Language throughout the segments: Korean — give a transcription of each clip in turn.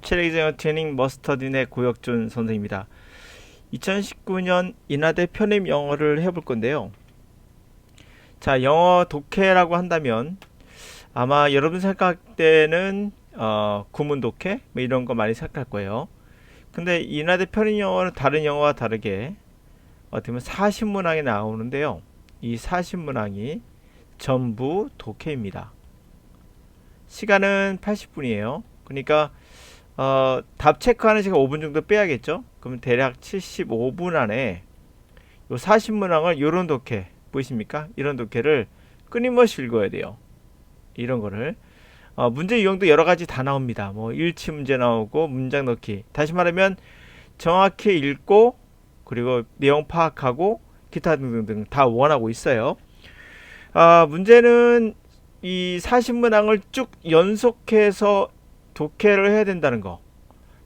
체력이정 트레이닝 머스터딘의 고혁준 선생입니다. 2019년 인하대 편입 영어를 해볼 건데요. 자, 영어 독해라고 한다면 아마 여러분 생각할 때는 구문 독해 뭐 이런 거 많이 생각할 거예요. 근데 인하대 편입 영어는 다른 영어와 다르게 어떻게 보면 40문항이 나오는데요. 이 40문항이 전부 독해입니다. 시간은 80분이에요. 그러니까 답 체크하는 시간 5분 정도 빼야겠죠. 그러면 대략 75분 안에 요 40문항을 요런 독해 보이십니까? 이런 독해를 끊임없이 읽어야 돼요. 이런 거를 문제 유형도 여러가지 다 나옵니다. 뭐 일치 문제 나오고 문장 넣기, 다시 말하면 정확히 읽고 그리고 내용 파악하고 기타 등등등 다 원하고 있어요. 문제는 이 40문항을 쭉 연속해서 독해를 해야 된다는 거.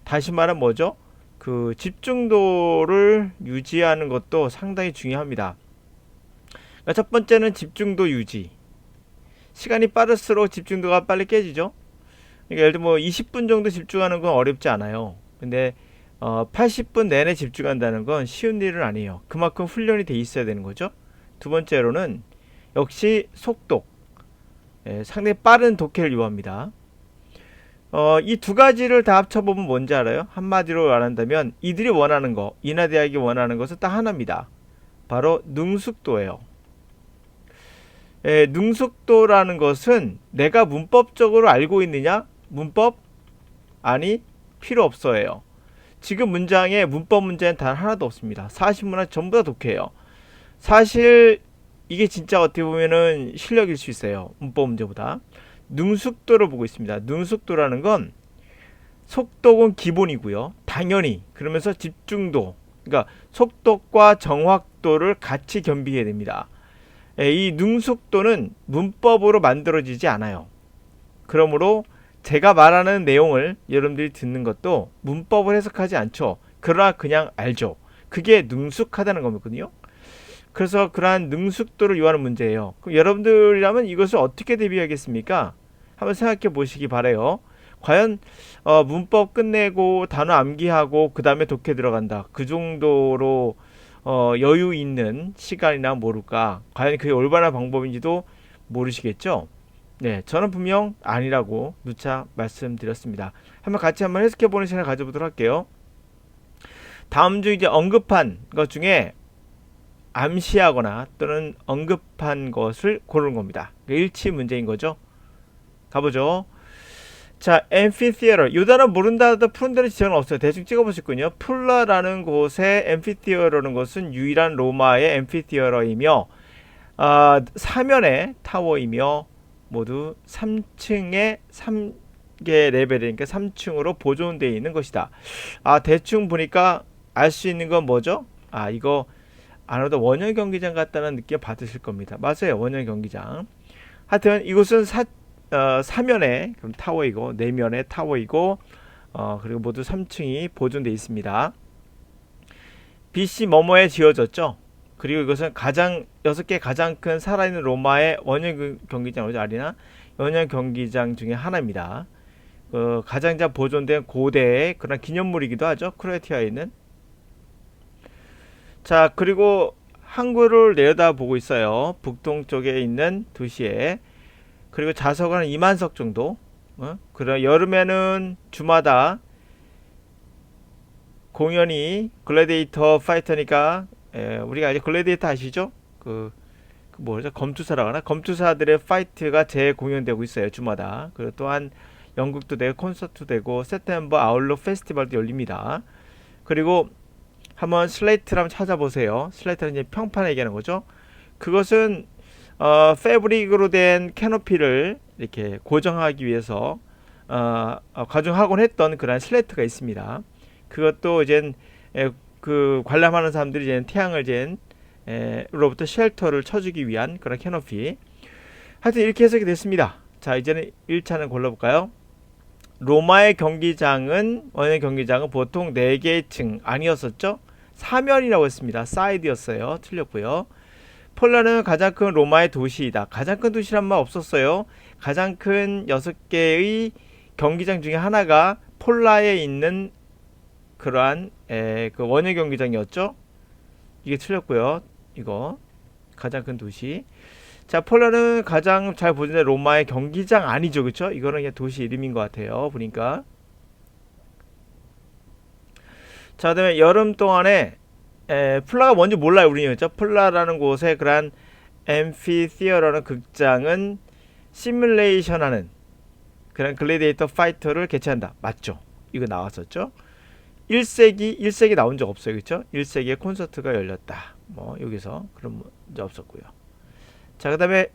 다시 말하면 뭐죠? 그 집중도를 유지하는 것도 상당히 중요합니다. 그러니까 첫 번째는 집중도 유지. 시간이 빠를수록 집중도가 빨리 깨지죠. 그러니까 예를 들어 뭐 20분 정도 집중하는 건 어렵지 않아요. 근데 80분 내내 집중한다는 건 쉬운 일은 아니에요. 그만큼 훈련이 돼 있어야 되는 거죠. 두 번째로는 역시 속독. 상당히 빠른 독해를 요합니다. 이 두 가지를 다 합쳐보면 뭔지 알아요? 한마디로 말한다면 이들이 원하는 거, 인하대학이 원하는 것은 딱 하나입니다. 바로 능숙도예요. 능숙도라는 것은 내가 문법적으로 알고 있느냐? 문법? 아니, 필요 없어요. 지금 문장에 문법 문제는 단 하나도 없습니다. 40문항 전부 다 독해요. 사실 이게 진짜 어떻게 보면은 실력일 수 있어요. 문법 문제보다. 능숙도를 보고 있습니다. 능숙도라는 건 속독은 기본이고요. 당연히 그러면서 집중도, 그러니까 속독과 정확도를 같이 겸비해야 됩니다. 이 능숙도는 문법으로 만들어지지 않아요. 그러므로 제가 말하는 내용을 여러분들이 듣는 것도 문법을 해석하지 않죠. 그러나 그냥 알죠. 그게 능숙하다는 거거든요. 그래서 그러한 능숙도를 요하는 문제예요. 그럼 여러분들이라면 이것을 어떻게 대비하겠습니까? 한번 생각해 보시기 바래요. 과연 문법 끝내고 단어 암기하고 그 다음에 독해 들어간다. 그 정도로 여유 있는 시간이나 모를까? 과연 그게 올바른 방법인지도 모르시겠죠? 네, 저는 분명 아니라고 누차 말씀드렸습니다. 한번 해석해 보는 시간을 가져보도록 할게요. 다음 주 이제 언급한 것 중에 암시하거나 또는 언급한 것을 고르는 겁니다. 일치 문제인 거죠. 가보죠. 자, amphitheater. 이 단어 모른다 하도 푸는 데는 지장은 없어요. 대충 찍어보실군요. 풀라라는 곳의 amphitheater라는 것은 유일한 로마의 amphitheater이며 사면의 타워이며 모두 3층의 3개 레벨이니까 3층으로 보존되어 있는 것이다. 대충 보니까 알 수 있는 건 뭐죠? 이거 아마도 원형 경기장 같다는 느낌 받으실 겁니다. 맞아요. 원형 경기장. 하여튼 이곳은 사면의 타워이고 내면의 타워이고 그리고 모두 3층이 보존되어 있습니다. BC 뭐뭐에 지어졌죠. 그리고 이것은 6개 가장 큰 살아있는 로마의 원형 경기장, 아리나 원형 경기장 중에 하나입니다. 가장 잘 보존된 고대의 그런 기념물이기도 하죠. 크로아티아에 있는. 자, 그리고 항구를 내려다보고 있어요. 북동쪽에 있는 도시에. 그리고 좌석은 한 2만석 정도. 그럼 여름에는 주마다 공연이 글래디에이터 파이터니까 우리가 이제 글래디에이터 아시죠? 그 뭐죠? 검투사라고 하나? 검투사들의 파이트가 재공연되고 있어요. 주마다. 그리고 또한 연극도 되고 콘서트도 되고 세프템버 아울렛 페스티벌도 열립니다. 그리고 한번 슬레이트를 한번 찾아보세요. 슬레이트는 이제 평판 얘기하는 거죠. 그것은 패브릭으로 된 캐노피를 이렇게 고정하기 위해서 가중하곤 했던 그런 슬레이트가 있습니다. 그것도 이제 그 관람하는 사람들이 이제 태양을 로부터 쉘터를 쳐주기 위한 그런 캐노피. 하여튼 이렇게 해석이 됐습니다. 자, 이제는 1차는 골라볼까요? 로마의 경기장은 원형 경기장은 보통 4개의 층 아니었었죠? 사면이라고 했습니다. 사이드였어요. 틀렸고요. 폴라는 가장 큰 로마의 도시이다. 가장 큰 도시란 말 없었어요. 가장 큰 6개의 경기장 중에 하나가 폴라에 있는 그러한 그 원예 경기장이었죠. 이게 틀렸고요. 이거 가장 큰 도시. 자, 폴라는 가장 잘 보존된 로마의 경기장 아니죠, 그렇죠? 이거는 그냥 도시 이름인 것 같아요. 보니까. 자, 그다음에 여름 동안에 폴라가 뭔지 몰라요, 우리는. 그렇죠? 폴라라는 곳에 그러한 앰피티어라는 극장은 시뮬레이션하는 그런 글래디에이터 파이터를 개최한다. 맞죠? 이거 나왔었죠? 1세기 나온 적 없어요. 그렇죠? 1세기에 콘서트가 열렸다. 뭐 여기서 그런 문제 없었고요. 자, 그다음에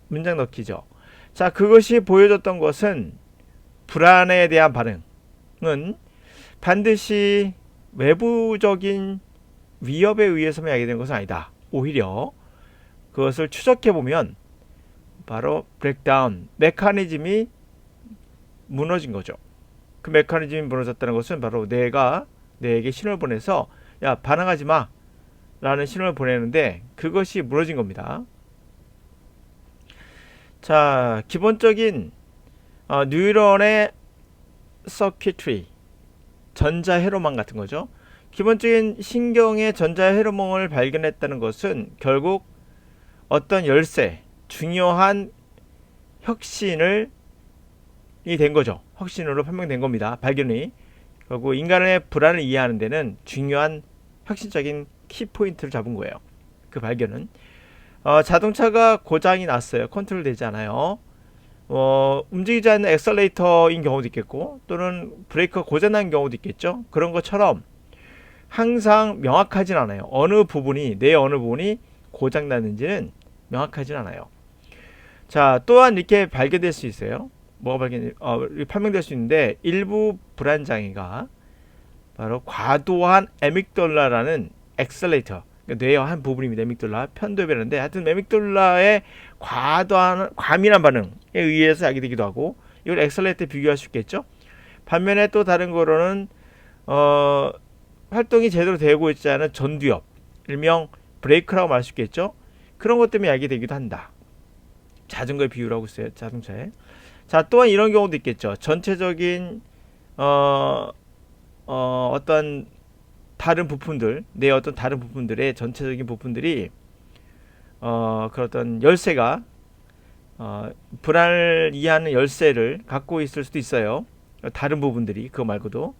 문장 넣기죠. 자, 그것이 보여줬던 것은 불안에 대한 반응은 반드시 외부적인 위협에 의해서만 야기되는 것은 아니다. 오히려 그것을 추적해 보면 바로 브레이크다운 메커니즘이 무너진 거죠. 그 메커니즘이 무너졌다는 것은 바로 내가 내에게 신호를 보내서 야, 반항하지 마 라는 신호를 보내는데 그것이 무너진 겁니다. 자, 기본적인 뉴런의 서킷리, 전자 회로망 같은 거죠. 기본적인 신경의 전자 회로망을 발견했다는 것은 결국 어떤 열쇠, 중요한 혁신을 이 된 거죠. 혁신으로 판명된 겁니다. 발견이. 그리고 인간의 불안을 이해하는 데는 중요한 혁신적인 키포인트를 잡은 거예요. 그 발견은. 자동차가 고장이 났어요. 컨트롤 되지 않아요. 움직이지 않는 엑셀레이터인 경우도 있겠고, 또는 브레이크가 고장난 경우도 있겠죠. 그런 것처럼 항상 명확하진 않아요. 내 어느 부분이 고장났는지는 명확하진 않아요. 자, 또한 이렇게 발견될 수 있어요. 판명될 수 있는데, 일부 불안장애가 바로 과도한 에믹돌라라는 엑셀레이터, 그러니까 뇌의 한 부분입니다. 에믹돌라 편도엽이라는데, 하여튼 에믹돌라의 과민한 반응에 의해서 야기되기도 하고, 이걸 엑셀레이터에 비교할 수 있겠죠. 반면에 또 다른 거로는 활동이 제대로 되고 있지 않은 전두엽, 일명 브레이크라고 말할 수 있겠죠. 그런 것 때문에 야기되기도 한다. 자전거에 비유를 하고 있어요. 자동차에. 자, 또한 이런 경우도 있겠죠. 전체적인 어떤 다른 부품들, 내 어떤 다른 부품들의 전체적인 부품들이 그런 어떤 열쇠가 불안을 이해하는 열쇠를 갖고 있을 수도 있어요. 다른 부분들이 그거 말고도.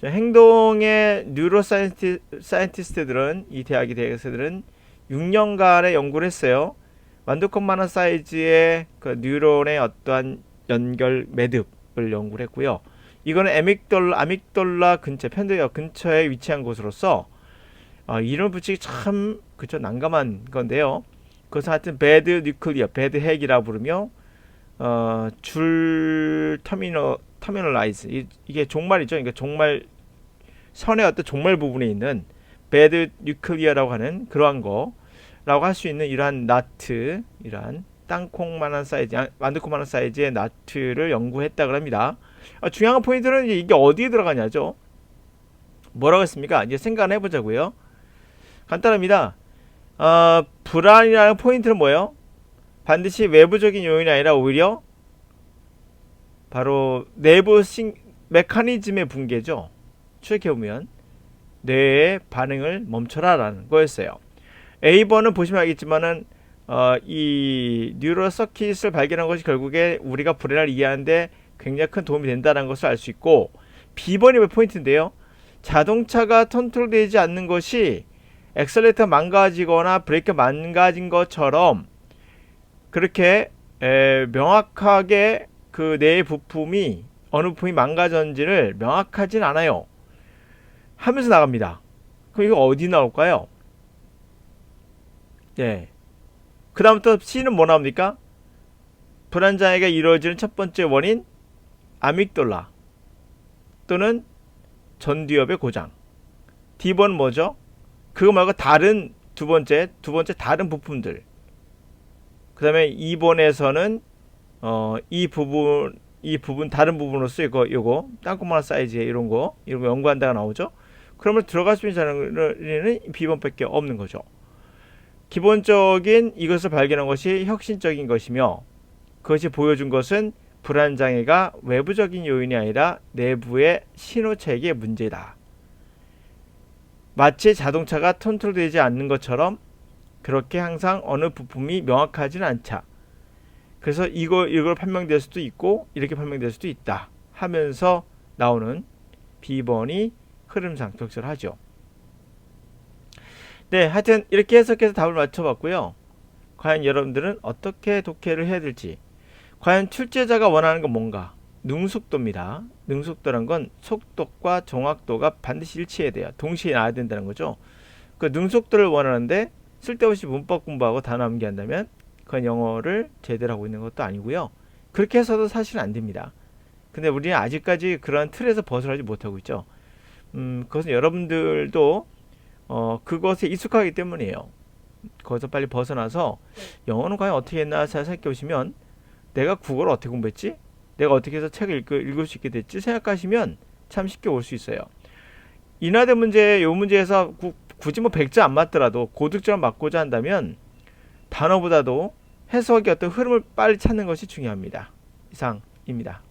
자, 행동의 뉴로사이언티스트들은, 이 대학의 대학생들은 6년간의 연구를 했어요. 완두콩만한 사이즈의 그 뉴런의 어떠한 연결 매듭을 연구를 했고요. 이거는 아믹돌라 근처, 편도엽 근처에 위치한 곳으로서 이름 붙이기 참 그쵸 난감한 건데요. 그것은 하여튼 배드 뉴클리어, 배드 핵이라 부르며 줄 터미널라이즈, 이게 종말이죠. 그러니까 종말 선의 어떤 종말 부분에 있는 배드 뉴클리어라고 하는 그러한 거라고 할 수 있는 이러한 나트, 이러한 땅콩만한 사이즈, 완두콩만한 사이즈의 나트를 연구했다고 합니다. 중요한 포인트는 이게 어디에 들어가냐죠. 뭐라고 했습니까? 이제 생각을 해보자고요. 간단합니다. 불안이라는 포인트는 뭐예요? 반드시 외부적인 요인이 아니라 오히려 바로 내부 메커니즘의 붕괴죠. 추적해보면 뇌의 반응을 멈춰라 라는 거였어요. A번은 보시면 알겠지만은 이 뉴럴 서킷을 발견한 것이 결국에 우리가 불안을 이해하는데 굉장히 큰 도움이 된다는 것을 알 수 있고, B번이 포인트인데요. 자동차가 컨트롤되지 않는 것이 엑셀레이터 망가지거나 브레이크 망가진 것처럼 그렇게 명확하게 그 내 부품이 어느 부품이 망가졌는지를 명확하진 않아요. 하면서 나갑니다. 그럼 이거 어디 나올까요? 네. 그 다음부터 C는 뭐 나옵니까? 불안장애가 이루어지는 첫 번째 원인 아믹돌라 또는 전두엽의 고장. D번은 뭐죠? 그거 말고 다른 두 번째 다른 부품들. 그 다음에 2번에서는 이 부분 다른 부분으로서 요거 땅콩만한 사이즈의 이런 거 연구한다가 나오죠. 그러면 들어갈 수 있는 자료는 B번밖에 없는 거죠. 기본적인 이것을 발견한 것이 혁신적인 것이며, 그것이 보여준 것은 불안장애가 외부적인 요인이 아니라 내부의 신호체계의 문제다. 마치 자동차가 컨트롤되지 않는 것처럼 그렇게 항상 어느 부품이 명확하지는 않자. 그래서 이걸 판명될 수도 있고 이렇게 판명될 수도 있다 하면서 나오는 B번이 흐름상 적절하죠. 네, 하여튼 이렇게 해석해서 답을 맞춰봤고요. 과연 여러분들은 어떻게 독해를 해야 될지, 과연 출제자가 원하는 건 뭔가? 능숙도입니다. 능숙도란 건 속도과 정확도가 반드시 일치해야 돼요. 동시에 나와야 된다는 거죠. 그 능숙도를 원하는데 쓸데없이 문법 공부하고 단어 암기한다면 그건 영어를 제대로 하고 있는 것도 아니고요. 그렇게 해서도 사실은 안 됩니다. 근데 우리는 아직까지 그런 틀에서 벗어나지 못하고 있죠. 그것은 여러분들도 그것에 익숙하기 때문이에요. 거기서 빨리 벗어나서 영어는 과연 어떻게 했나 생각해 보시면, 내가 국어를 어떻게 공부했지? 내가 어떻게 해서 책을 읽을 수 있게 됐지? 생각하시면 참 쉽게 올 수 있어요. 인하대 문제, 요 문제에서 굳이 뭐 100점 안 맞더라도 고득점을 맞고자 한다면 단어보다도 해석의 어떤 흐름을 빨리 찾는 것이 중요합니다. 이상입니다.